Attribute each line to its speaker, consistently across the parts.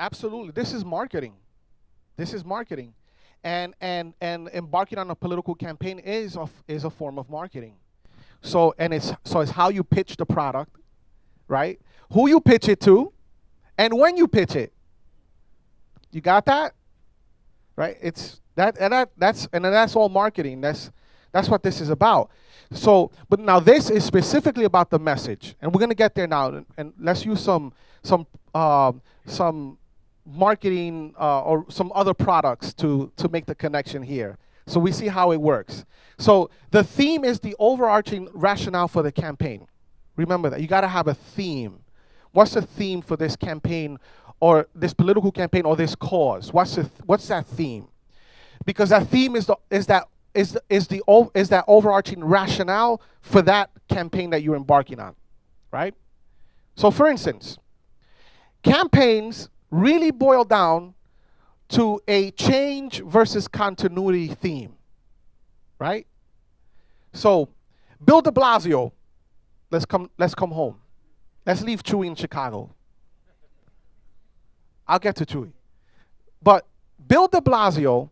Speaker 1: Absolutely. This is marketing. This is marketing. And embarking on a political campaign is a form of marketing. So it's how you pitch the product, right? Who you pitch it to, and when you pitch it. You got that? Right? It's that and that's all marketing. That's what this is about. So, but now this is specifically about the message, and we're gonna get there now. And let's use some some marketing or some other products to make the connection here. So we see how it works. So the theme is the overarching rationale for the campaign. Remember that you got to have a theme. What's the theme for this campaign, or this political campaign, or this cause? What's that theme? Because that theme is that overarching rationale for that campaign that you're embarking on, right? So, for instance, campaigns really boil down to a change versus continuity theme, right? So, Bill De Blasio, let's come home. Let's leave Chewy in Chicago. I'll get to Chewy. But Bill De Blasio,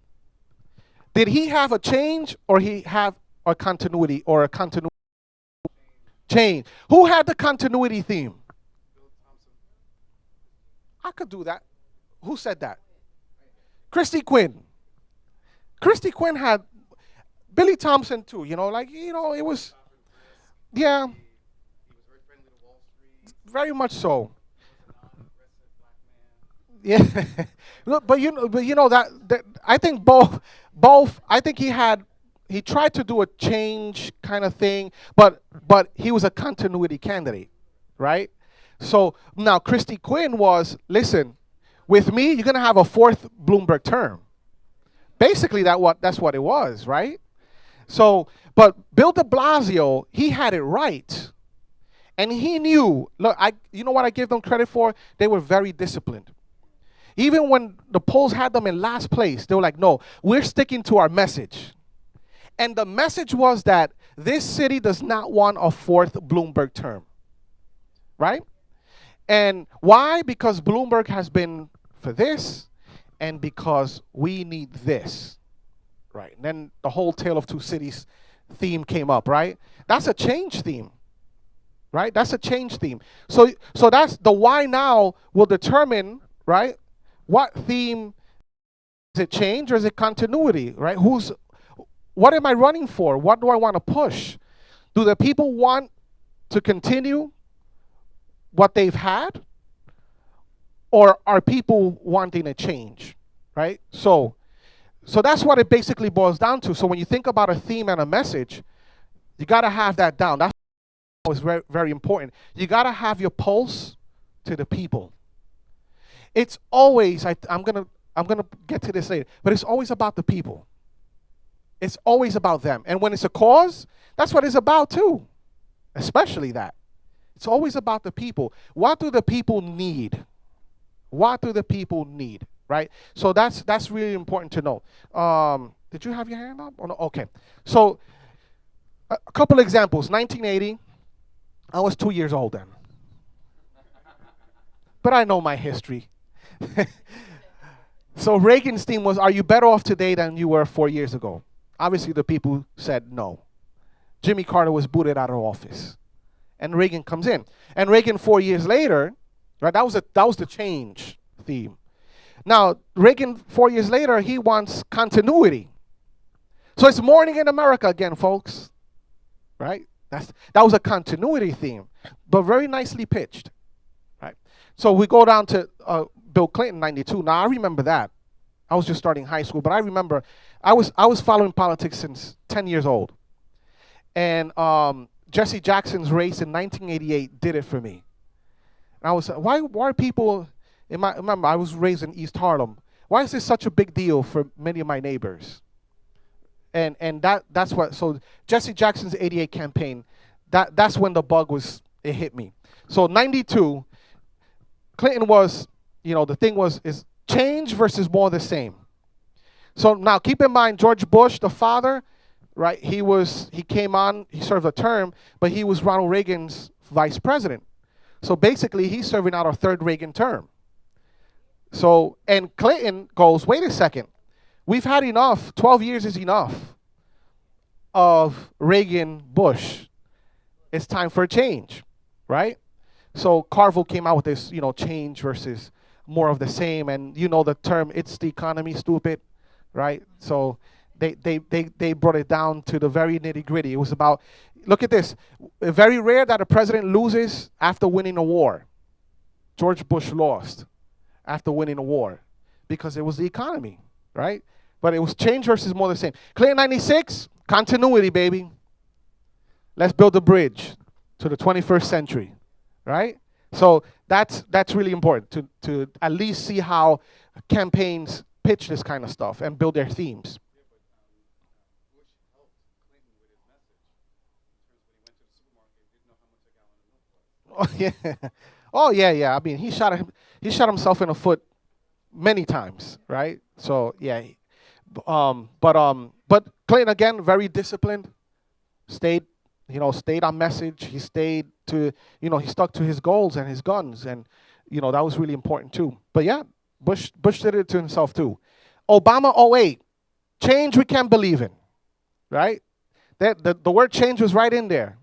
Speaker 1: did he have a change, or he have a continuity, or a continuity change? Who had the continuity theme? I could do that. Who said that? Christy Quinn. Christy Quinn had Billy Thompson too. It was, yeah, very much so. Yeah, look, but that I think both. I think he tried to do a change kind of thing, but he was a continuity candidate, right? So now Christy Quinn was, listen, with me you're gonna have a fourth Bloomberg term. Basically that's what it was, right? So, but Bill De Blasio, he had it right, and he knew. Look, you know what I give them credit for? They were very disciplined. Even when the polls had them in last place, they were like, no, we're sticking to our message. And the message was that this city does not want a fourth Bloomberg term, right? And why? Because Bloomberg has been for this, and because we need this, right? And then the whole Tale of Two Cities theme came up, right? That's a change theme, right? That's a change theme. So that's the why now will determine, right? What theme, is it change or is it continuity, right? What am I running for? What do I want to push? Do the people want to continue what they've had? Or are people wanting a change, right? So that's what it basically boils down to. So when you think about a theme and a message, you got to have that down. That's very, very important. You got to have your pulse to the people. It's always, I'm gonna get to this later, but it's always about the people. It's always about them. And when it's a cause, that's what it's about too. Especially that. It's always about the people. What do the people need? What do the people need? Right? So that's really important to know. Did you have your hand up? Oh, no? Okay. So a couple examples. 1980, I was 2 years old then. But I know my history. So Reagan's theme was, are you better off today than you were 4 years ago? Obviously, the people said no. Jimmy Carter was booted out of office, and Reagan comes in. And Reagan 4 years later, right? That was the change theme. Now Reagan 4 years later, he wants continuity. So it's morning in America again, folks. Right? That was a continuity theme, but very nicely pitched. Right? So we go down to Bill Clinton, 92. Now I remember that. I was just starting high school, but I remember I was following politics since 10 years old. And Jesse Jackson's race in 1988 did it for me. And I was, why are people, remember I was raised in East Harlem. Why is this such a big deal for many of my neighbors? And that's what, so Jesse Jackson's 88 campaign, that's when the bug it hit me. So 92, Clinton was, the thing is change versus more of the same. So now keep in mind, George Bush, the father, right, he came on, he served a term, but he was Ronald Reagan's vice president. So basically he's serving out a third Reagan term. So, and Clinton goes, wait a second, we've had enough. 12 years is enough of Reagan, Bush. It's time for a change, right? So Carville came out with this, change versus more of the same, and the term, it's the economy, stupid, right? So they brought it down to the very nitty gritty. It was about, look at this, very rare that a president loses after winning a war. George Bush lost after winning a war because it was the economy, right? But it was change versus more the same. Clinton 96, continuity, baby. Let's build a bridge to the 21st century, right? So that's really important to at least see how campaigns pitch this kind of stuff and build their themes. Oh yeah, oh yeah. I mean, he shot himself in the foot many times, right? So yeah, but Clinton again, very disciplined, stayed, stayed on message. He stayed to, he stuck to his goals and his guns, and that was really important too. But yeah, Bush did it to himself too. Obama '08, change we can't believe in, right? That the word change was right in there,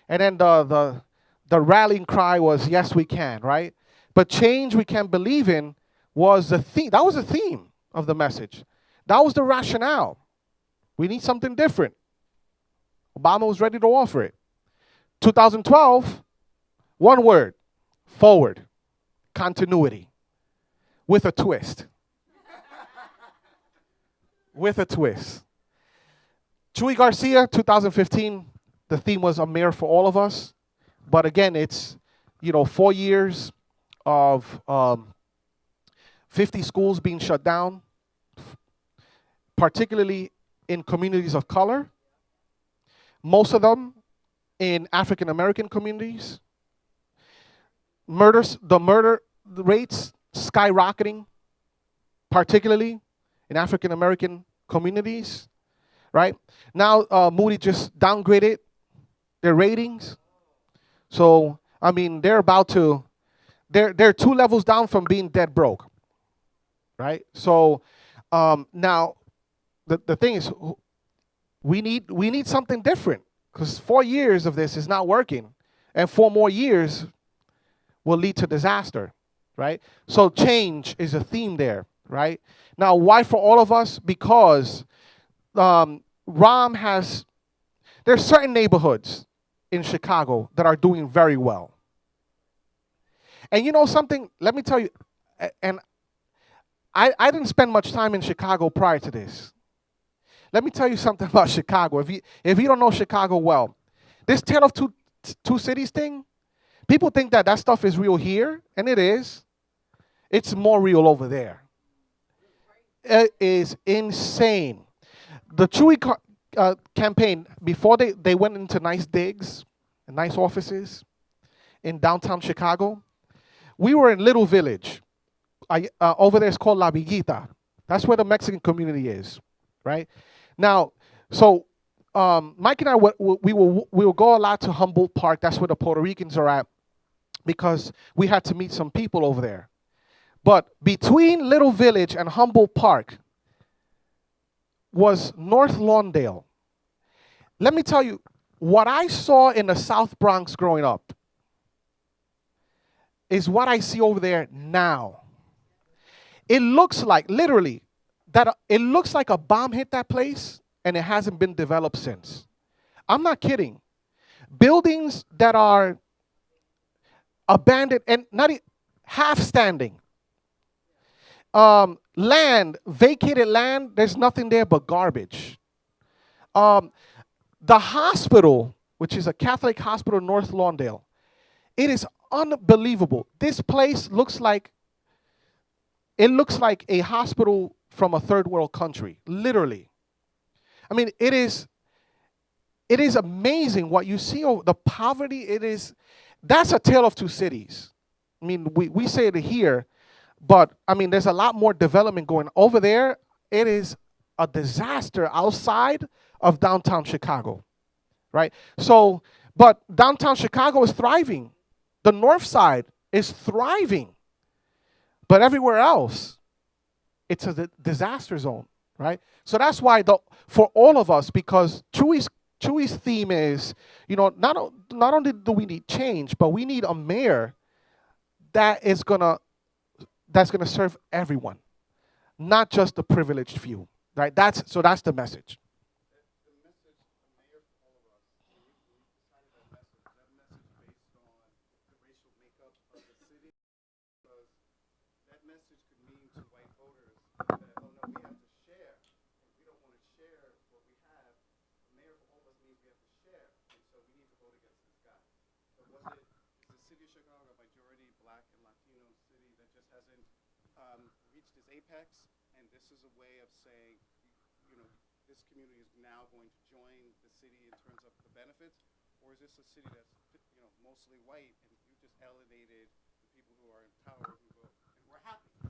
Speaker 1: and then the rallying cry was yes we can, right? But change we can believe in was the theme. That was the theme of the message. That was the rationale. We need something different. Obama was ready to offer it. 2012, one word, forward, continuity, with a twist. With a twist. Chuy Garcia, 2015, the theme was a mirror for all of us. But again, it's, 4 years of 50 schools being shut down, particularly in communities of color, most of them in African American communities. The murder rates skyrocketing, particularly in African American communities, right? Now, Moody just downgraded their ratings. So, I mean, they're 2 levels down from being dead broke, right? So, now, the thing is, we need something different, because 4 years of this is not working, and 4 more years will lead to disaster, right? So change is a theme there, right? Now, why for all of us? Because there's certain neighborhoods in Chicago that are doing very well. And you know something? Let me tell you, and I didn't spend much time in Chicago prior to this. Let me tell you something about Chicago. If you don't know Chicago well, this tale of two cities thing, people think that stuff is real here, and it is. It's more real over there. It is insane. The Chewy campaign, before they went into nice digs and nice offices in downtown Chicago, we were in Little Village. Over there it's called La Villita. That's where the Mexican community is, right? Now, so Mike and I, we will go a lot to Humboldt Park. That's where the Puerto Ricans are at, because we had to meet some people over there. But between Little Village and Humboldt Park was North Lawndale. Let me tell you, what I saw in the South Bronx growing up is what I see over there now. It looks like, literally, it looks like a bomb hit that place and it hasn't been developed since. I'm not kidding. Buildings that are abandoned and not half standing. Vacated land, there's nothing there but garbage. The hospital, which is a Catholic hospital in North Lawndale, it is unbelievable. This place looks like a hospital from a third world country, literally. I mean, it is amazing what you see. The poverty, that's a tale of two cities. I mean, we say it here, but I mean, there's a lot more development going over there. It is a disaster outside of downtown Chicago, right? So, but downtown Chicago is thriving. The north side is thriving. But everywhere else, it's a disaster zone, right? So that's why for all of us, because Chewy's theme is, not only do we need change, but we need a mayor that is gonna that's gonna serve everyone, not just the privileged few, right? That's the message.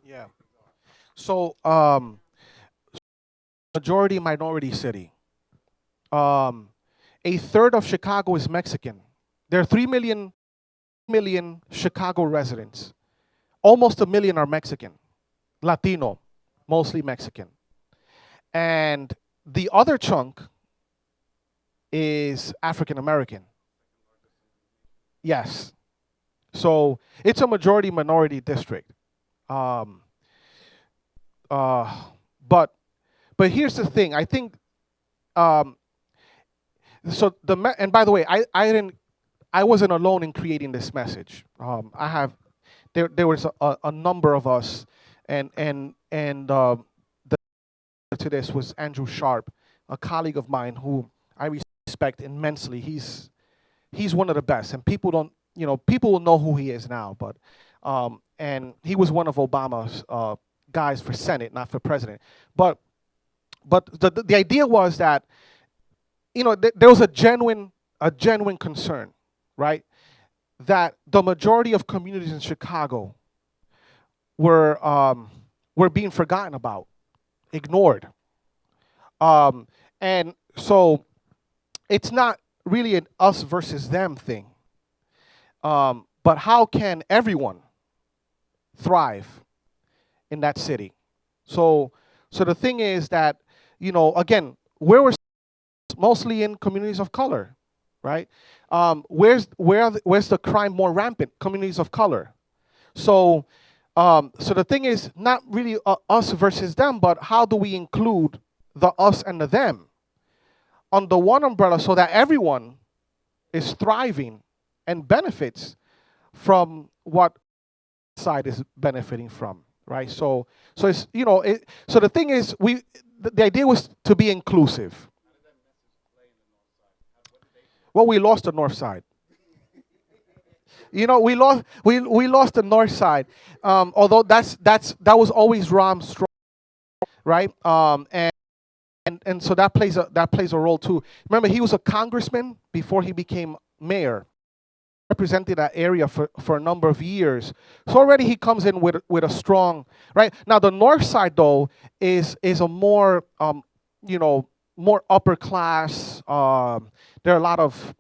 Speaker 1: Yeah. So, majority minority city. Um, a third of Chicago is Mexican. There are 3 million Chicago residents. Almost a million are Mexican, Latino, mostly Mexican. And the other chunk is African American. Yes. So it's a majority minority district. Um, uh, but but here's the thing. I think um, so. And by the way, I wasn't alone in creating this message. I have there was a number of us, and the to this was Andrew Sharp, a colleague of mine who I respect immensely. He's one of the best, and people will know who he is now. But and he was one of Obama's guys for Senate, not for president. But the idea was that there was a genuine concern, right? That the majority of communities in Chicago were being forgotten about, ignored, and so it's not really an us versus them thing. But how can everyone thrive in that city? So the thing is that again, where we're mostly in communities of color, right? Where's the crime more rampant? Communities of color. So so the thing is not really us versus them, but how do we include the us and the them under one umbrella so that everyone is thriving and benefits from what side is benefiting from, right? So it's so the thing is the idea was to be inclusive. Well, we lost the north side. We lost the north side. Although that was always Ram's strong, right? And so that plays a role too. Remember, he was a congressman before he became mayor, represented that area for a number of years. So already he comes in with a strong, right? Now the north side though is a more more upper class. There are a lot of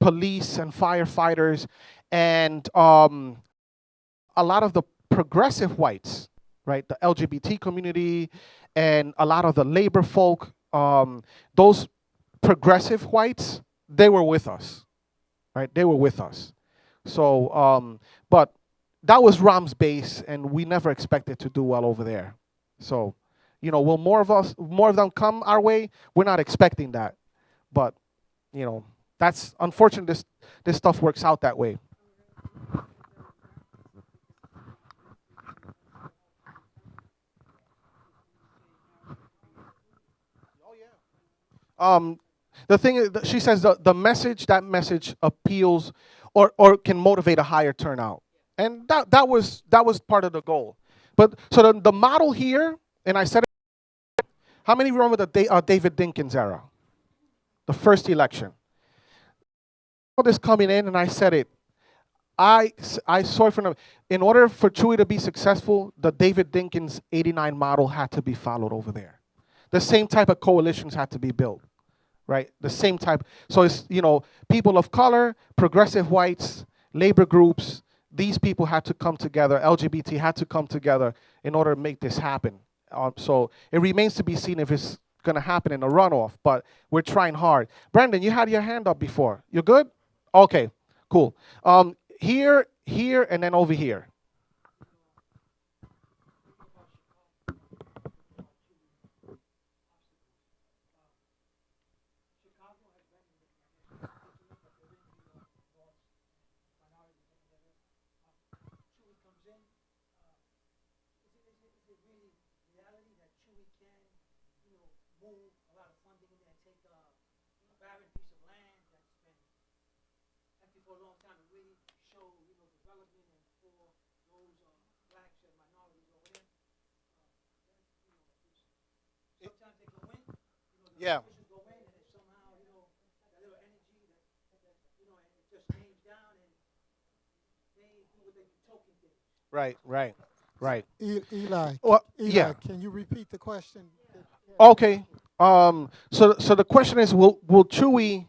Speaker 1: police and firefighters, and a lot of the progressive whites, right? The LGBT community, and a lot of the labor folk. Those progressive whites, they were with us, right? They were with us. So, but that was Ram's base, and we never expected to do well over there. So, will more of them come our way? We're not expecting that, but that's unfortunate. This stuff works out that way. Um, the thing is, she says that message appeals or can motivate a higher turnout, and that was part of the goal. But so the model here, and I said, how many remember the David Dinkins era, the first election? All this coming in, and I said it. I saw it from in order for Chewy to be successful, the David Dinkins '89 model had to be followed over there. The same type of coalitions had to be built, right? The same type. So it's people of color, progressive whites, labor groups, these people had to come together. LGBT had to come together in order to make this happen. So it remains to be seen if it's going to happen in a runoff, but we're trying hard. Brandon, you had your hand up before. You good? Okay, cool. Here, here, and then over here. Yeah. Right, right, right.
Speaker 2: Eli,
Speaker 1: Well,
Speaker 2: Eli,
Speaker 1: yeah.
Speaker 2: can you repeat the question?
Speaker 1: Okay. So the question is, will Chewy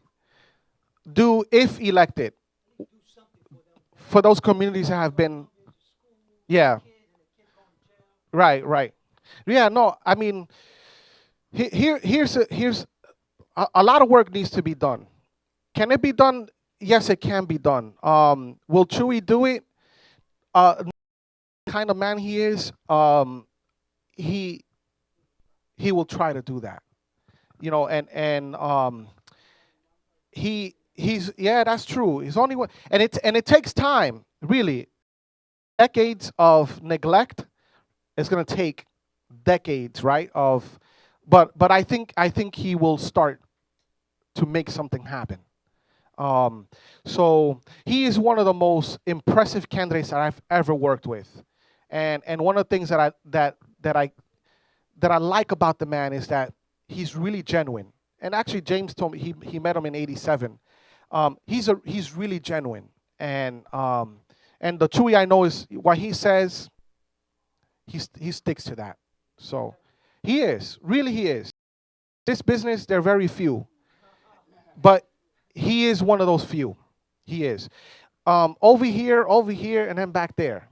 Speaker 1: do if elected for those communities that have been? Yeah. Right, right. Yeah. No, I mean, here's a lot of work needs to be done. Can it be done? Yes, it can be done. Will Chewy do it? Kind of man he is, he he will try to do that. And he's yeah, that's true. He's only one, and it takes time, really. Decades of neglect. It's gonna take decades, right? But I think he will start to make something happen. Um, so he is one of the most impressive candidates that I've ever worked with, and one of the things that I like about the man is that he's really genuine. And actually, James told me he met him in '87. He's really genuine, and the Chewy I know is what he says. He sticks to that. So he is really he is. This business, there are very few, but he is one of those few. He is. Over here, and then back there.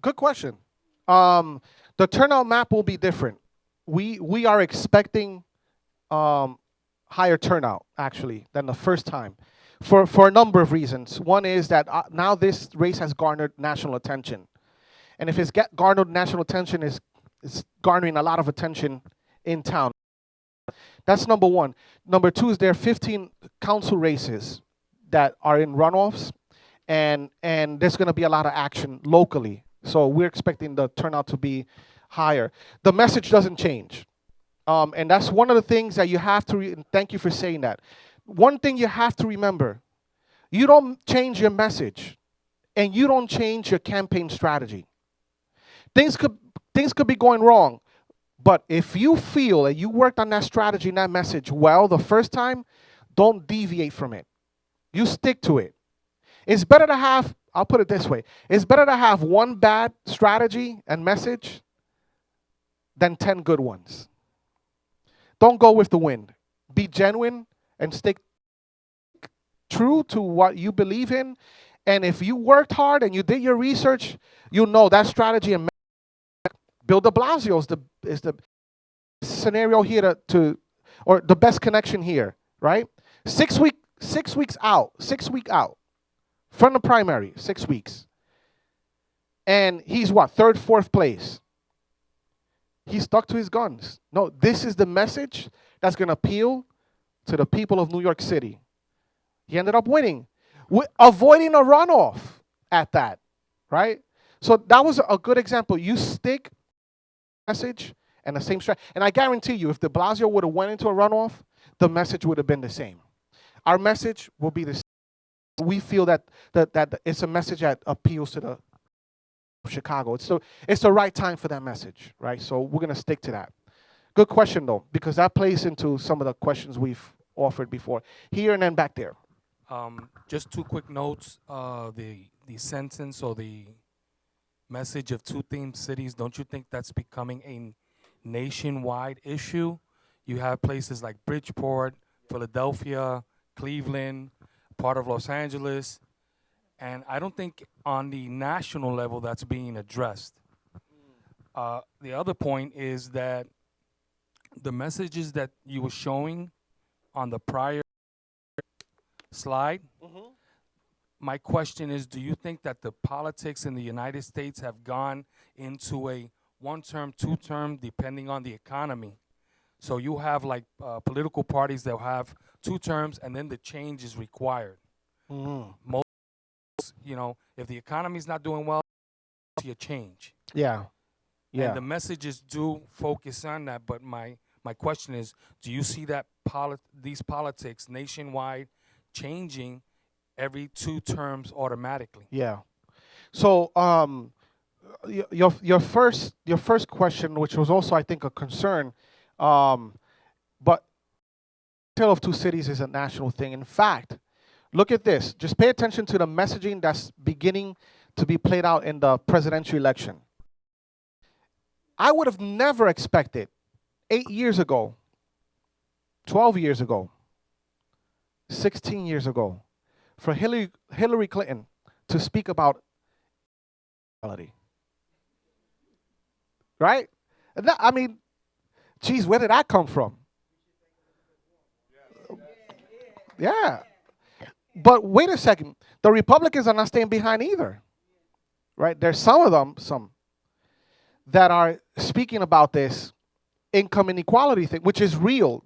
Speaker 1: Good question. Um, the turnout map will be different. We are expecting um, higher turnout actually than the first time, for a number of reasons. One is that now this race has garnered national attention, and if it's garnered national attention, is garnering a lot of attention in town. That's number one. Number two is there are 15 council races that are in runoffs, and there's going to be a lot of action locally. So we're expecting the turnout to be higher. The message doesn't change, and that's one of the things that you have to. And thank you for saying that. One thing you have to remember: you don't change your message, and you don't change your campaign strategy. Things could things could be going wrong, but if you feel that you worked on that strategy and that message well the first time, don't deviate from it. You stick to it. It's better to have, I'll put it this way, it's better to have one bad strategy and message than 10 good ones. Don't go with the wind. Be genuine and stick true to what you believe in. And if you worked hard and you did your research, you know that strategy and Bill de Blasio is the scenario here or the best connection here, right? 6 weeks out, 6 week out from the primary, 6 weeks, and he's what, third, fourth place. He stuck to his guns. No, this is the message that's gonna appeal to the people of New York City. He ended up winning, avoiding a runoff at that, right? So that was a good example. You stick message and the same strategy. And I guarantee you, if de Blasio would have went into a runoff, the message would have been the same. Our message will be the same. We feel that it's a message that appeals to the Chicago. It's the right time for that message, right? So we're gonna stick to that. Good question though, because that plays into some of the questions we've offered before. Here and then back there.
Speaker 3: Just two quick notes. The sentence or the message of two themed cities. Don't you think that's becoming a nationwide issue? You have places like Bridgeport, Philadelphia, Cleveland, part of Los Angeles, and I don't think on the national level that's being addressed. The other point is that the messages that you were showing on the prior slide, my question is, do you think that the politics in the United States have gone into a one-term, two-term, depending on the economy? So you have like political parties that have 2 terms, and then the change is required. Most, if the economy's not doing well, see a change.
Speaker 1: Yeah. Yeah.
Speaker 3: And the messages do focus on that. But my question is, do you see that these politics nationwide changing every 2 terms automatically?
Speaker 1: Yeah. So your first question, which was also I think a concern, but Tale of Two Cities is a national thing. In fact, look at this. Just pay attention to the messaging that's beginning to be played out in the presidential election. I would have never expected 8 years ago, 12 years ago, 16 years ago, for Hillary Clinton to speak about equality. Right? I mean, geez, where did that come from? Yeah. But wait a second. The Republicans are not staying behind either. Right? There's some of them, that are speaking about this income inequality thing, which is real.